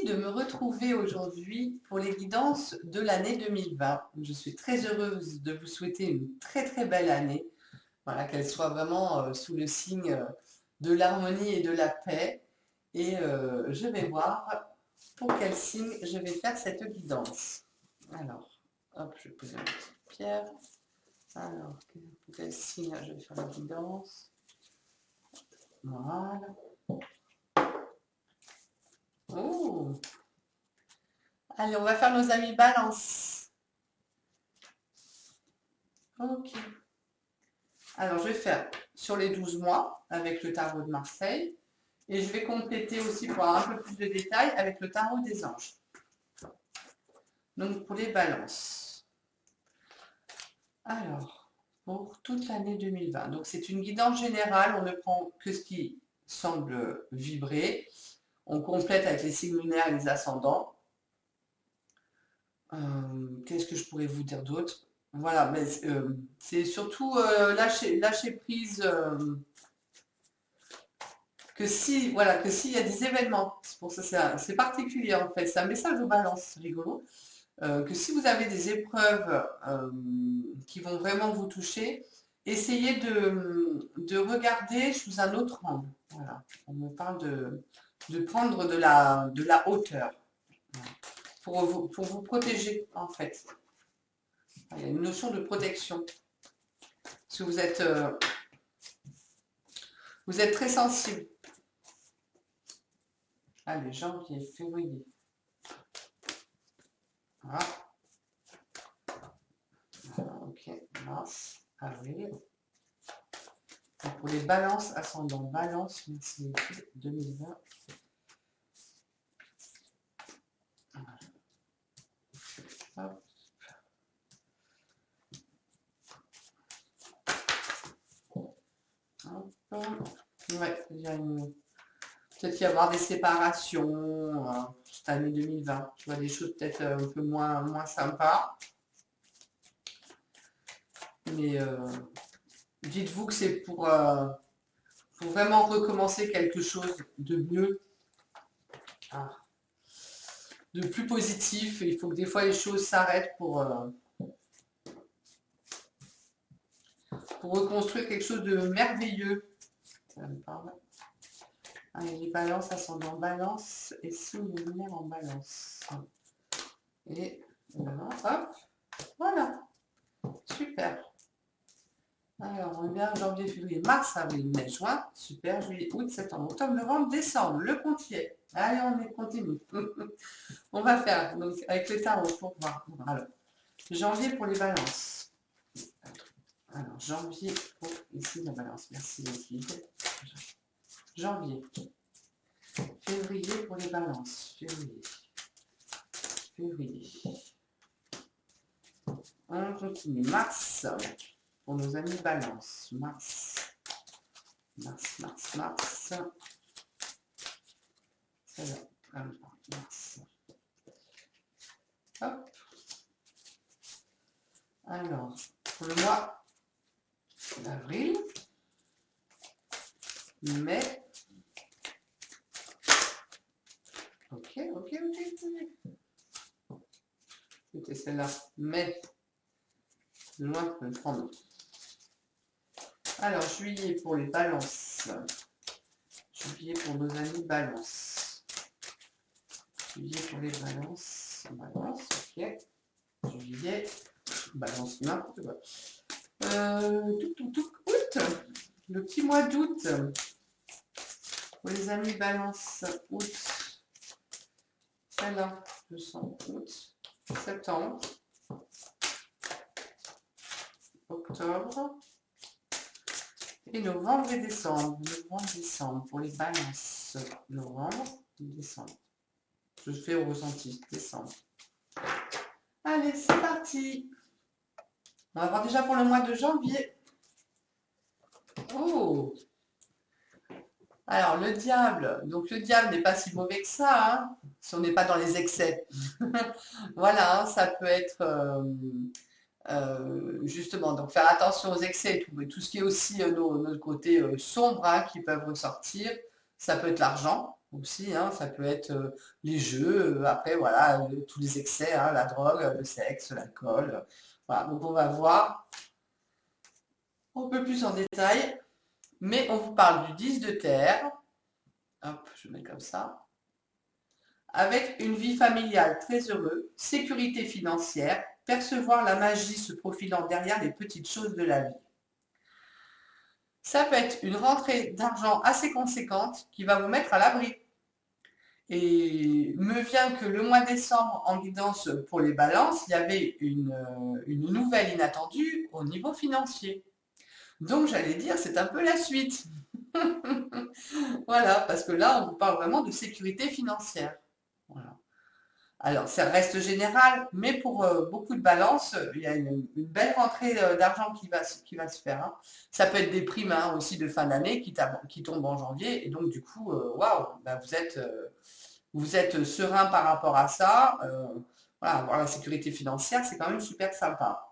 de me retrouver aujourd'hui pour les guidances de l'année 2020. Je suis très heureuse de vous souhaiter une très très belle année. Voilà, qu'elle soit vraiment sous le signe de l'harmonie et de la paix. Et je vais voir pour quel signe je vais faire cette guidance. Alors, hop, je vais poser ma petite pierre. Alors, pour quel signe je vais faire la guidance? Voilà. Oh! Allez, on va faire nos amis balance. Ok. Alors, je vais faire sur les 12 mois avec le tarot de Marseille. Et je vais compléter aussi pour avoir un peu plus de détails avec le tarot des anges. Donc, pour les balances. Alors, pour toute l'année 2020. Donc, c'est une guidance générale. On ne prend que ce qui semble vibrer. On complète avec les signes lunaires et les ascendants. Qu'est-ce que je pourrais vous dire d'autre? Voilà, mais c'est surtout lâcher prise que si, voilà, que s'il y a des événements, c'est pour ça c'est particulier en fait, c'est un message de balance, c'est rigolo, que si vous avez des épreuves qui vont vraiment vous toucher, essayez de regarder sous un autre angle. Voilà, on me parle de prendre de la hauteur pour vous protéger en fait. Il y a une notion de protection. Parce que vous êtes très sensible. Allez, janvier, février. Voilà. Ok, mars, avril. Et pour les balances, ascendant balance, merci 2020. Hop. Hop. Ouais, il y a peut-être y avoir des séparations cette année 2020. Tu vois, des choses peut-être un peu moins sympas. Mais dites-vous que c'est pour vraiment recommencer quelque chose de mieux, de plus positif. Il faut que des fois les choses s'arrêtent pour reconstruire quelque chose de merveilleux. Ça me parle. Allez, les balances, ascendant balance et signe lunaire en balance. Et voilà, hop, voilà, super. Alors, on est bien janvier, février, mars, avril, mai, juin, super, juillet, août, septembre, octobre, novembre, décembre, le comptier. Allez, on continue. On va faire donc avec les tarots pour voir. Alors, janvier pour les balances. Alors, janvier pour ici la balance. Merci les guides. Janvier. Février pour les balances. Février. On continue. Mars pour nos amis balance. Mars. C'est là. Mars. Hop. Alors, pour le mois d'avril, mai. Ok. C'était celle-là. Mai. De loin, je peux le prendre. Alors, juillet pour les balances. Juillet pour nos amis balance. Juillet pour les balances. Balance, ok. Juillet, balance n'importe quoi. Août. Le petit mois d'août. Pour les amis balance, août. Celle-là, je sens août. Septembre. Octobre. Et novembre et décembre. Décembre pour les balances. Novembre, décembre. Je fais au ressenti. Décembre. Allez, c'est parti. On va voir déjà pour le mois de janvier. Oh! Alors, le diable. Donc, le diable n'est pas si mauvais que ça, hein, si on n'est pas dans les excès. Voilà, hein, ça peut être justement, donc faire attention aux excès et tout ce qui est aussi notre côté sombre hein, qui peuvent ressortir. Ça peut être l'argent aussi, hein, ça peut être les jeux, après, voilà, tous les excès, hein, la drogue, le sexe, l'alcool. Voilà, donc on va voir un peu plus en détail, mais on vous parle du 10 de terre. Hop, je mets comme ça. Avec une vie familiale très heureuse, sécurité financière, percevoir la magie se profilant derrière les petites choses de la vie. Ça peut être une rentrée d'argent assez conséquente qui va vous mettre à l'abri. Et me vient que le mois de décembre, en guidance pour les balances, il y avait une nouvelle inattendue au niveau financier. Donc j'allais dire, c'est un peu la suite. Voilà, parce que là, on vous parle vraiment de sécurité financière. Voilà. Alors, ça reste général, mais pour beaucoup de balances, il y a une belle rentrée d'argent qui va se faire, hein. Ça peut être des primes, hein, aussi de fin d'année qui tombent en janvier. Et donc, du coup, waouh, bah, vous êtes serein par rapport à ça. Voilà, avoir la sécurité financière, c'est quand même super sympa.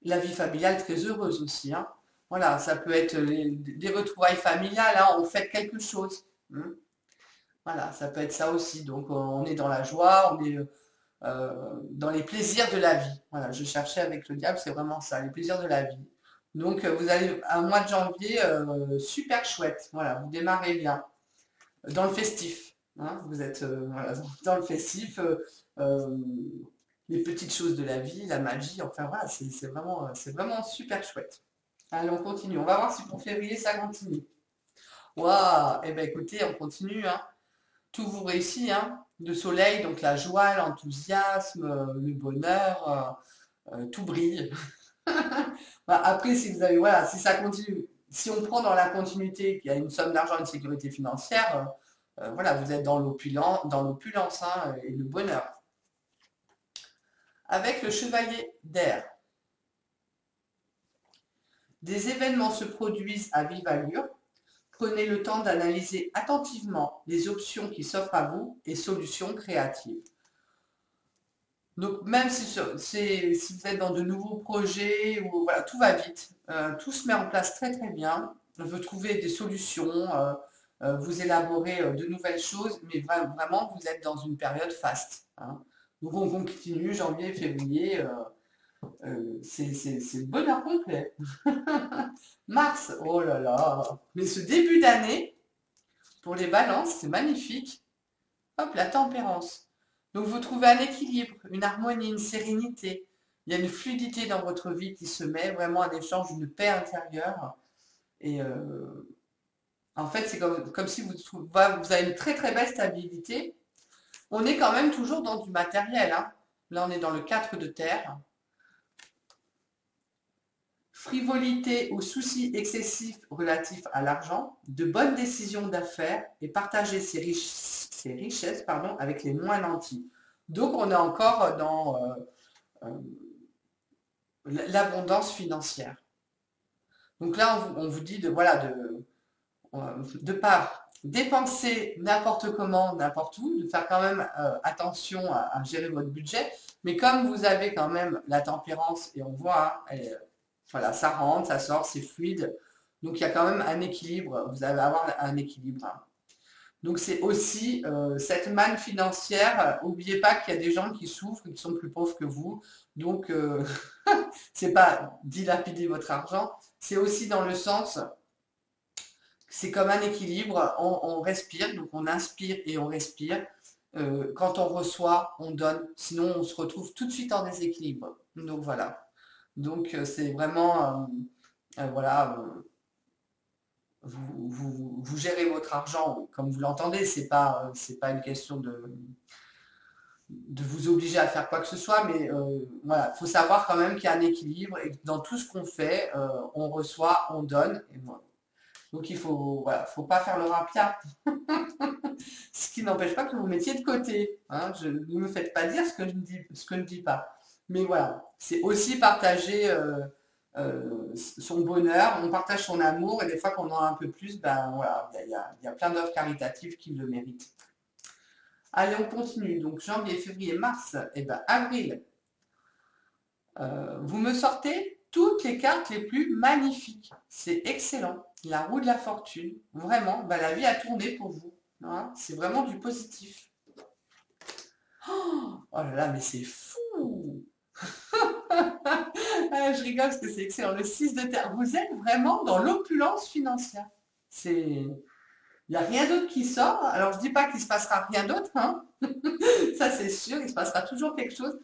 La vie familiale très heureuse aussi, hein. Voilà, ça peut être des retrouvailles familiales, hein, on fait quelque chose, hein. Voilà, ça peut être ça aussi. Donc on est dans la joie, on est dans les plaisirs de la vie. Voilà, je cherchais avec le diable, c'est vraiment ça, les plaisirs de la vie. Donc vous avez un mois de janvier super chouette. Voilà, vous démarrez bien dans le festif, hein. Vous êtes voilà, dans le festif, euh, les petites choses de la vie, la magie. Enfin voilà, c'est vraiment super chouette. Allez, on continue. On va voir si pour février ça continue. Waouh! Eh bien écoutez, on continue, hein. Tout vous réussit, hein. Le soleil, donc la joie, l'enthousiasme, le bonheur, tout brille. Bah, après, si vous avez, voilà, si ça continue, si on prend dans la continuité qu'il y a une somme d'argent, une sécurité financière, voilà, vous êtes dans l'opulence, hein, et le bonheur. Avec le chevalier d'air, des événements se produisent à vive allure. Prenez le temps d'analyser attentivement les options qui s'offrent à vous et solutions créatives. Donc, même si vous êtes dans de nouveaux projets, ou voilà, tout va vite, tout se met en place très très bien. Vous trouvez des solutions, vous élaborez de nouvelles choses, mais vraiment, vous êtes dans une période faste, hein. Donc, on continue, janvier, février, c'est le bonheur complet. Mars, oh là là! Mais ce début d'année, pour les balances, c'est magnifique. Hop, la tempérance. Donc vous trouvez un équilibre, une harmonie, une sérénité. Il y a une fluidité dans votre vie qui se met, vraiment un échange, une paix intérieure. Et en fait, c'est comme si vous avez une très très belle stabilité. On est quand même toujours dans du matériel, hein. Là, on est dans le 4 de terre. Frivolité ou soucis excessifs relatifs à l'argent, de bonnes décisions d'affaires et partager ses richesses pardon, avec les moins nantis. Donc on est encore dans euh, l'abondance financière. Donc là, on vous dit de voilà de pas dépenser n'importe comment, n'importe où, de faire quand même attention à gérer votre budget. Mais comme vous avez quand même la tempérance, et on voit, hein, voilà, ça rentre, ça sort, c'est fluide. Donc il y a quand même un équilibre, vous allez avoir un équilibre, hein. Donc c'est aussi cette manne financière. N'oubliez pas qu'il y a des gens qui souffrent, qui sont plus pauvres que vous. Donc c'est pas dilapider votre argent, c'est aussi dans le sens, c'est comme un équilibre. On respire, donc on inspire et on respire. Quand on reçoit, on donne. Sinon, on se retrouve tout de suite en déséquilibre. Donc voilà. Donc c'est vraiment voilà. Vous gérez votre argent comme vous l'entendez. C'est pas une question de vous obliger à faire quoi que ce soit, mais voilà, il faut savoir quand même qu'il y a un équilibre et que dans tout ce qu'on fait, on reçoit, on donne. Et voilà. Donc il faut, voilà, faut pas faire le rapia, ce qui n'empêche pas que vous mettiez de côté, hein. Ne me faites pas dire ce que je ne dis pas. Mais voilà, c'est aussi partager son bonheur, on partage son amour et des fois qu'on en a un peu plus, ben voilà, il y a plein d'œuvres caritatives qui le méritent. Allez, on continue. Donc janvier, février, mars, et ben avril. Vous me sortez toutes les cartes les plus magnifiques. C'est excellent. La roue de la fortune. Vraiment, ben, la vie a tourné pour vous. Voilà, c'est vraiment du positif. Oh là là, mais c'est fou! Ah, je rigole parce que c'est excellent. Le 6 de terre, vous êtes vraiment dans l'opulence financière. Il n'y a rien d'autre qui sort. Alors, je dis pas qu'il se passera rien d'autre, hein. Ça c'est sûr, il se passera toujours quelque chose.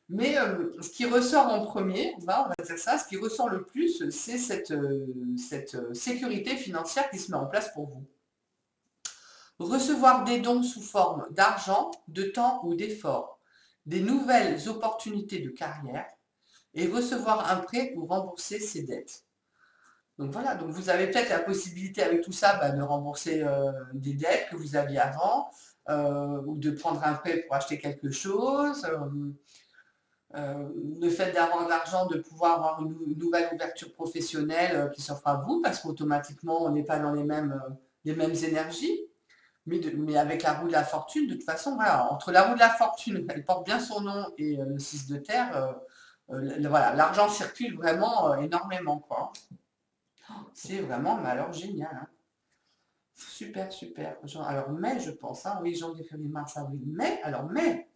Mais ce qui ressort en premier, on va dire ça, ce qui ressort le plus, c'est cette sécurité financière qui se met en place pour vous. Recevoir des dons sous forme d'argent, de temps ou d'effort, des nouvelles opportunités de carrière et recevoir un prêt pour rembourser ses dettes. Donc voilà, donc vous avez peut-être la possibilité avec tout ça de rembourser des dettes que vous aviez avant ou de prendre un prêt pour acheter quelque chose. Le fait d'avoir de l'argent, de pouvoir avoir une nouvelle ouverture professionnelle qui s'offre à vous parce qu'automatiquement on n'est pas dans les mêmes énergies. Mais avec la roue de la fortune, de toute façon, voilà, entre la roue de la fortune, elle porte bien son nom, et le 6 de terre, voilà, l'argent circule vraiment énormément, quoi. C'est vraiment, mais alors génial, hein. Super, super. Alors, mai, je pense, hein, oui, janvier, février, mars, avril, mai, alors mai,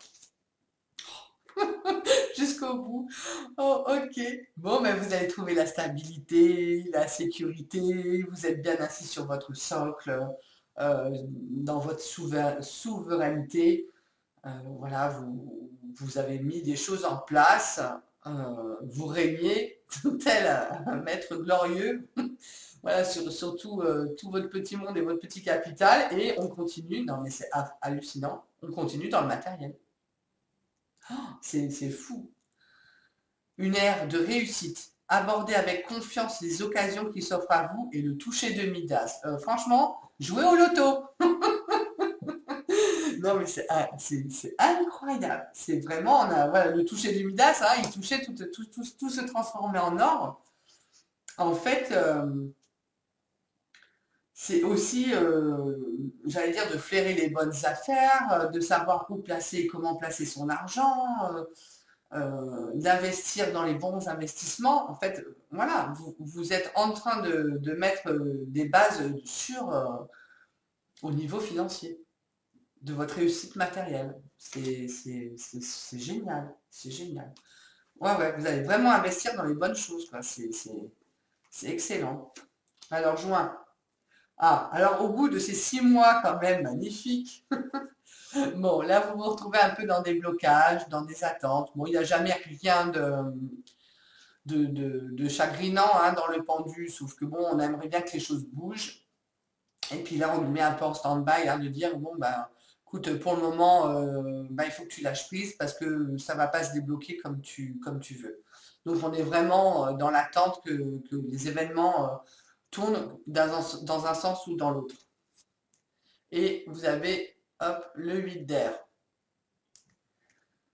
jusqu'au bout. Oh, ok. Bon, mais vous allez trouver la stabilité, la sécurité, vous êtes bien assis sur votre socle, dans votre souveraineté. Voilà, vous avez mis des choses en place, vous régnez tel un maître glorieux, voilà, sur tout votre petit monde et votre petit capital, et on continue, non mais c'est hallucinant, on continue dans le matériel. C'est fou. Une ère de réussite. Abordez avec confiance les occasions qui s'offrent à vous et le toucher de Midas. Franchement, jouez au loto. Non, mais c'est incroyable. C'est vraiment, voilà, le toucher du Midas, hein, il touchait, tout se transformait en or. En fait, c'est aussi, j'allais dire, de flairer les bonnes affaires, de savoir où placer et comment placer son argent, d'investir dans les bons investissements. En fait, voilà, vous êtes en train de mettre des bases au niveau financier de votre réussite matérielle. C'est génial, c'est génial. Ouais, ouais, vous allez vraiment investir dans les bonnes choses, quoi. C'est excellent. Alors, juin. Ah, alors au bout de ces 6 mois quand même magnifiques, bon, là vous vous retrouvez un peu dans des blocages, dans des attentes. Bon, il n'y a jamais rien de chagrinant hein, dans le pendu, sauf que bon, on aimerait bien que les choses bougent. Et puis là, on nous met un peu en stand-by, hein, de dire, bon, ben, écoute, pour le moment, ben, il faut que tu lâches prise parce que ça ne va pas se débloquer comme tu veux. Donc, on est vraiment dans l'attente que les événements tournent dans un sens ou dans l'autre. Et vous avez, hop, le 8 d'air.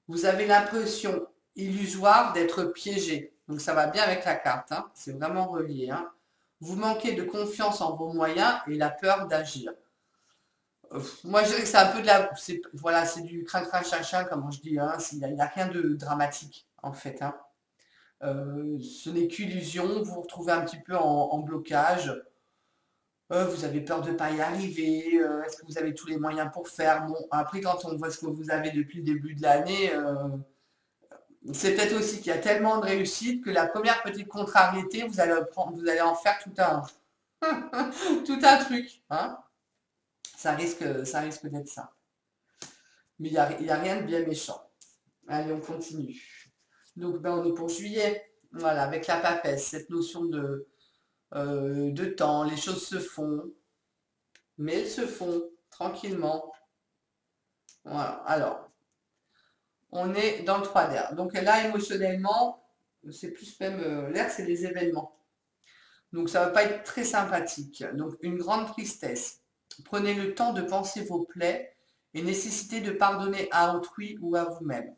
Vous avez l'impression illusoire d'être piégé. Donc, ça va bien avec la carte, hein, c'est vraiment relié, hein. Vous manquez de confiance en vos moyens et la peur d'agir. Moi, je dirais que c'est un peu voilà, c'est du crin-crin chacun, comme je dis, hein. Il n'y a rien de dramatique, en fait, hein. Ce n'est qu'illusion, vous vous retrouvez un petit peu en blocage. Vous avez peur de ne pas y arriver. Est-ce que vous avez tous les moyens pour faire? Bon, après, quand on voit ce que vous avez depuis le début de l'année, c'est peut-être aussi qu'il y a tellement de réussite que la première petite contrariété, vous allez en faire tout un truc, hein. Ça risque d'être ça. Mais il y a rien de bien méchant. Allez, on continue. Donc, ben, on est pour juillet. Voilà, avec la papesse, cette notion de temps, les choses se font, mais elles se font tranquillement. Voilà, alors, on est dans le 3 d'air. Donc là, émotionnellement, c'est plus même l'air, c'est les événements. Donc ça ne va pas être très sympathique. Donc une grande tristesse. Prenez le temps de penser vos plaies et nécessité de pardonner à autrui ou à vous-même.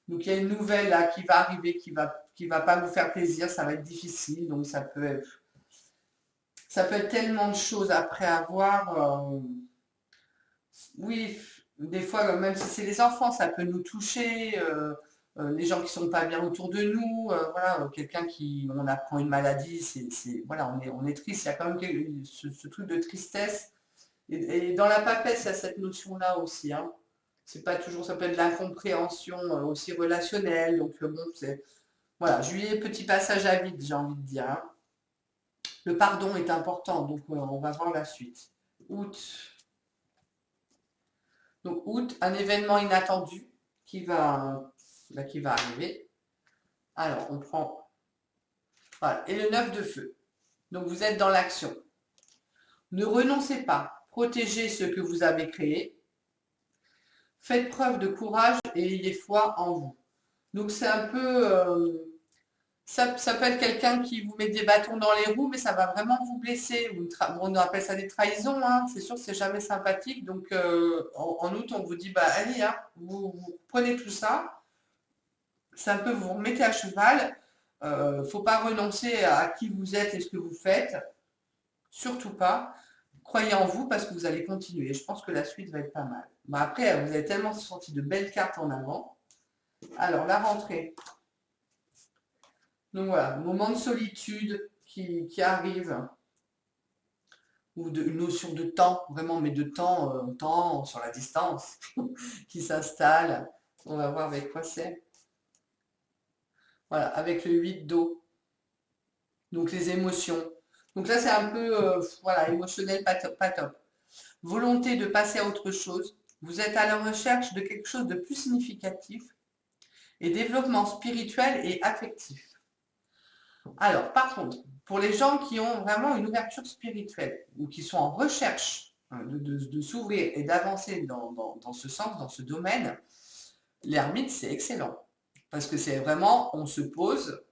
Donc il y a une nouvelle là qui va arriver, qui va pas vous faire plaisir, ça va être difficile. Donc ça peut être tellement de choses après avoir. Oui, des fois, même si c'est les enfants, ça peut nous toucher. Les gens qui sont pas bien autour de nous, voilà, quelqu'un on apprend une maladie, voilà, on est triste. Il y a quand même ce truc de tristesse Et dans la papesse, il y a cette notion-là aussi, hein. C'est pas toujours, ça peut être de l'incompréhension aussi relationnelle. Donc bon, c'est voilà, juillet, petit passage à vide, j'ai envie de dire, hein. Le pardon est important, donc on va voir la suite. Août. Donc août, un événement inattendu qui qui va arriver. Alors, on prend. Voilà. Et le 9 de feu. Donc vous êtes dans l'action. Ne renoncez pas. Protégez ce que vous avez créé. Faites preuve de courage et ayez foi en vous. Donc c'est un peu. Ça peut être quelqu'un qui vous met des bâtons dans les roues, mais ça va vraiment vous blesser. On appelle ça des trahisons, hein. C'est sûr que c'est jamais sympathique. Donc en août, on vous dit, bah allez, hein, vous prenez tout ça. C'est un peu, vous vous remettez à cheval. Faut pas renoncer à qui vous êtes et ce que vous faites. Surtout pas. Croyez en vous parce que vous allez continuer. Je pense que la suite va être pas mal. Bah, après, vous avez tellement sorti de belles cartes en avant. Alors, la rentrée. Donc voilà, moment de solitude qui arrive, ou une notion de temps, vraiment, mais de temps, temps sur la distance, qui s'installe. On va voir avec quoi c'est. Voilà, avec le 8 d'eau. Donc les émotions. Donc là, c'est un peu, voilà, émotionnel, pas top, pas top. Volonté de passer à autre chose. Vous êtes à la recherche de quelque chose de plus significatif. Et développement spirituel et affectif. Alors, par contre, pour les gens qui ont vraiment une ouverture spirituelle ou qui sont en recherche de s'ouvrir et d'avancer dans ce sens, dans ce domaine, l'ermite, c'est excellent. Parce que c'est vraiment, on se pose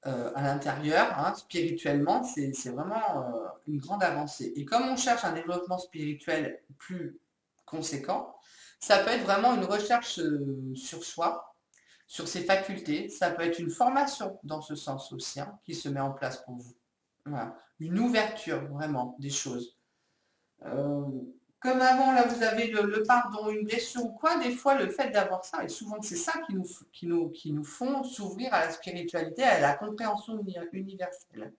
à l'intérieur, hein, spirituellement, c'est vraiment une grande avancée. Et comme on cherche un développement spirituel plus conséquent, ça peut être vraiment une recherche sur soi, sur ses facultés. Ça peut être une formation dans ce sens aussi, hein, qui se met en place pour vous. Voilà. Une ouverture vraiment des choses. Euh, Comme avant, là, vous avez le pardon, une blessure ou quoi, des fois, le fait d'avoir ça, et souvent c'est ça qui nous font s'ouvrir à la spiritualité, à la compréhension universelle.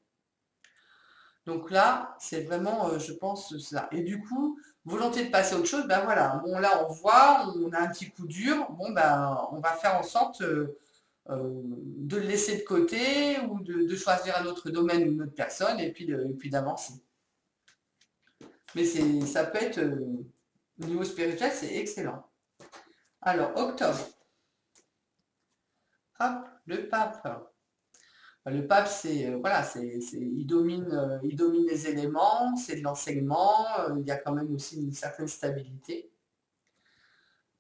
Donc là, c'est vraiment, je pense, ça. Et du coup, volonté de passer à autre chose, ben voilà. Bon, là, on voit, on a un petit coup dur. Bon, ben, on va faire en sorte de le laisser de côté ou de choisir un autre domaine ou une autre personne et puis d'avancer. Mais ça peut être, au niveau spirituel, c'est excellent. Alors, octobre. Hop, le pape. Le pape, c'est voilà, il domine les éléments, c'est de l'enseignement, il y a quand même aussi une certaine stabilité.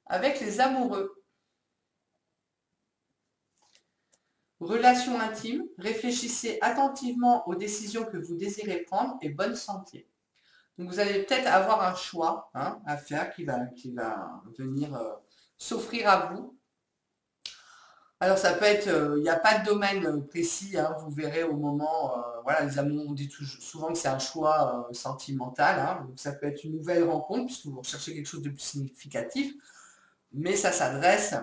Avec les amoureux, relations intimes, réfléchissez attentivement aux décisions que vous désirez prendre et bonne santé. Donc vous allez peut-être avoir un choix, hein, à faire qui va venir s'offrir à vous. Alors ça peut être, il n'y a pas de domaine précis, hein, vous verrez au moment, voilà, les amours, on dit souvent que c'est un choix sentimental, hein, donc ça peut être une nouvelle rencontre puisque vous recherchez quelque chose de plus significatif, mais ça s'adresse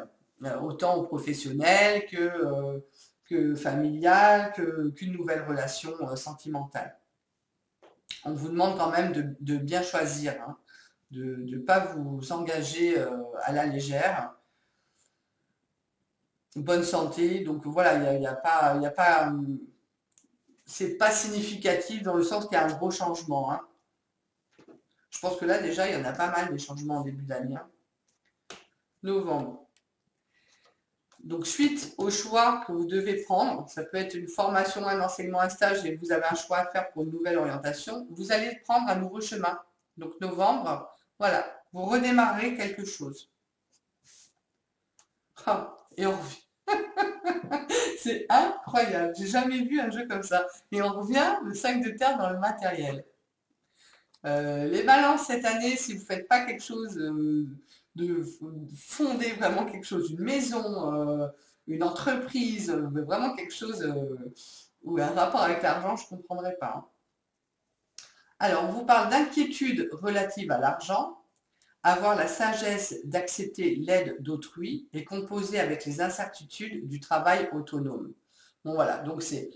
autant aux professionnels que familial, qu'une nouvelle relation sentimentale. On vous demande quand même de bien choisir, hein, de ne pas vous engager à la légère. Bonne santé, donc voilà, il y a pas, c'est pas significatif dans le sens qu'il y a un gros changement, hein. Je pense que là déjà, il y en a pas mal des changements en début d'année, hein. Novembre. Donc suite au choix que vous devez prendre, ça peut être une formation, un enseignement, un stage et vous avez un choix à faire pour une nouvelle orientation, vous allez prendre un nouveau chemin. Donc novembre, voilà, vous redémarrez quelque chose. Ah, et on revient. C'est incroyable, j'ai jamais vu un jeu comme ça. Et on revient, le 5 de terre dans le matériel. Les balances cette année, si vous ne faites pas quelque chose de fonder vraiment quelque chose, une maison, une entreprise, vraiment quelque chose ou un rapport avec l'argent, je ne comprendrais pas, hein. Alors, on vous parle d'inquiétude relative à l'argent, avoir la sagesse d'accepter l'aide d'autrui et composer avec les incertitudes du travail autonome. Bon voilà, donc c'est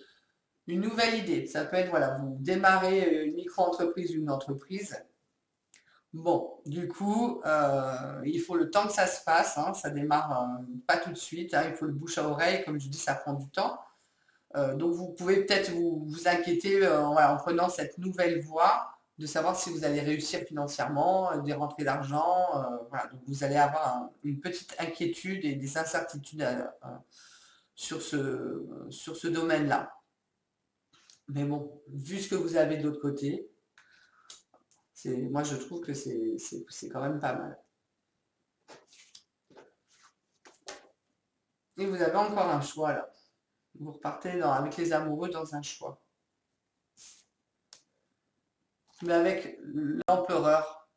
une nouvelle idée. Ça peut être, voilà, vous démarrez une micro-entreprise, une entreprise. Bon, du coup, il faut le temps que ça se passe, hein, ça démarre pas tout de suite, hein, il faut le bouche à oreille, comme je dis, ça prend du temps. Donc vous pouvez peut-être vous inquiéter voilà, en prenant cette nouvelle voie de savoir si vous allez réussir financièrement, des rentrées d'argent. Voilà. Donc vous allez avoir une petite inquiétude et des incertitudes sur ce domaine-là. Mais bon, vu ce que vous avez de l'autre côté, moi je trouve que c'est quand même pas mal. Et vous avez encore un choix là. Vous repartez avec les amoureux dans un choix. Mais avec l'empereur.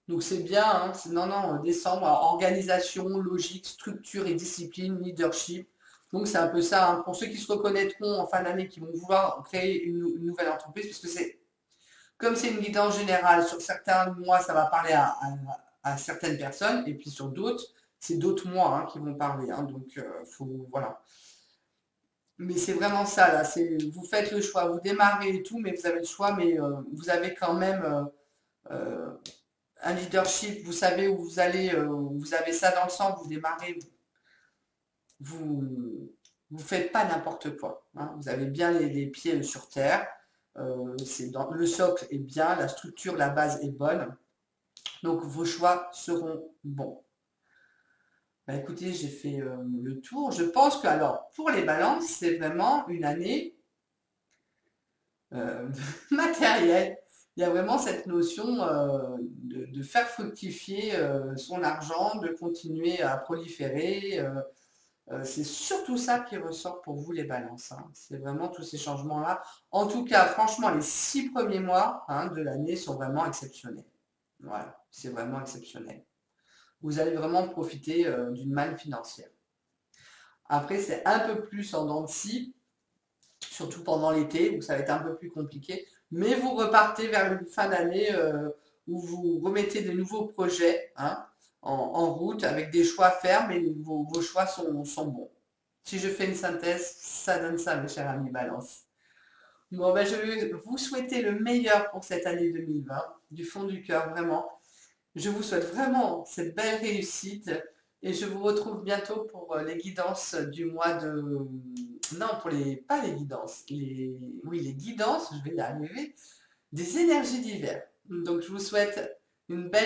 Donc c'est bien, hein, non, non, décembre, alors, organisation, logique, structure et discipline, leadership. Donc c'est un peu ça, hein, pour ceux qui se reconnaîtront en fin d'année, qui vont vouloir créer une nouvelle entreprise, parce que comme c'est une guidance générale, sur certains mois, ça va parler à certaines personnes, et puis sur d'autres, c'est d'autres mois hein, qui vont parler. Hein, donc voilà. Mais c'est vraiment ça, là, vous faites le choix, vous démarrez et tout, mais vous avez le choix, mais vous avez quand même euh, un leadership, vous savez où vous allez, vous avez ça dans le sang, vous démarrez, vous vous faites pas n'importe quoi. Hein. Vous avez bien les pieds sur terre, le socle est bien, la structure, la base est bonne, donc vos choix seront bons. Bah, écoutez, j'ai fait le tour. Je pense que alors pour les balances, c'est vraiment une année matérielle. Il y a vraiment cette notion de faire fructifier son argent, de continuer à proliférer. C'est surtout ça qui ressort pour vous les balances. Hein. C'est vraiment tous ces changements-là. En tout cas, franchement, les 6 premiers mois hein, de l'année sont vraiment exceptionnels. Voilà, c'est vraiment exceptionnel. Vous allez vraiment profiter d'une manne financière. Après, c'est un peu plus en dents de scie, surtout pendant l'été, où ça va être un peu plus compliqué. Mais vous repartez vers une fin d'année où vous remettez de nouveaux projets hein, en route avec des choix fermes et vos choix sont bons. Si je fais une synthèse, ça donne ça, mes chers amis Balance. Bon, ben, je vais vous souhaiter le meilleur pour cette année 2020, du fond du cœur, vraiment. Je vous souhaite vraiment cette belle réussite et je vous retrouve bientôt pour les guidances du mois de... Non, pas les guidances, oui, les guidances, je vais y arriver, des énergies d'hiver. Donc je vous souhaite une belle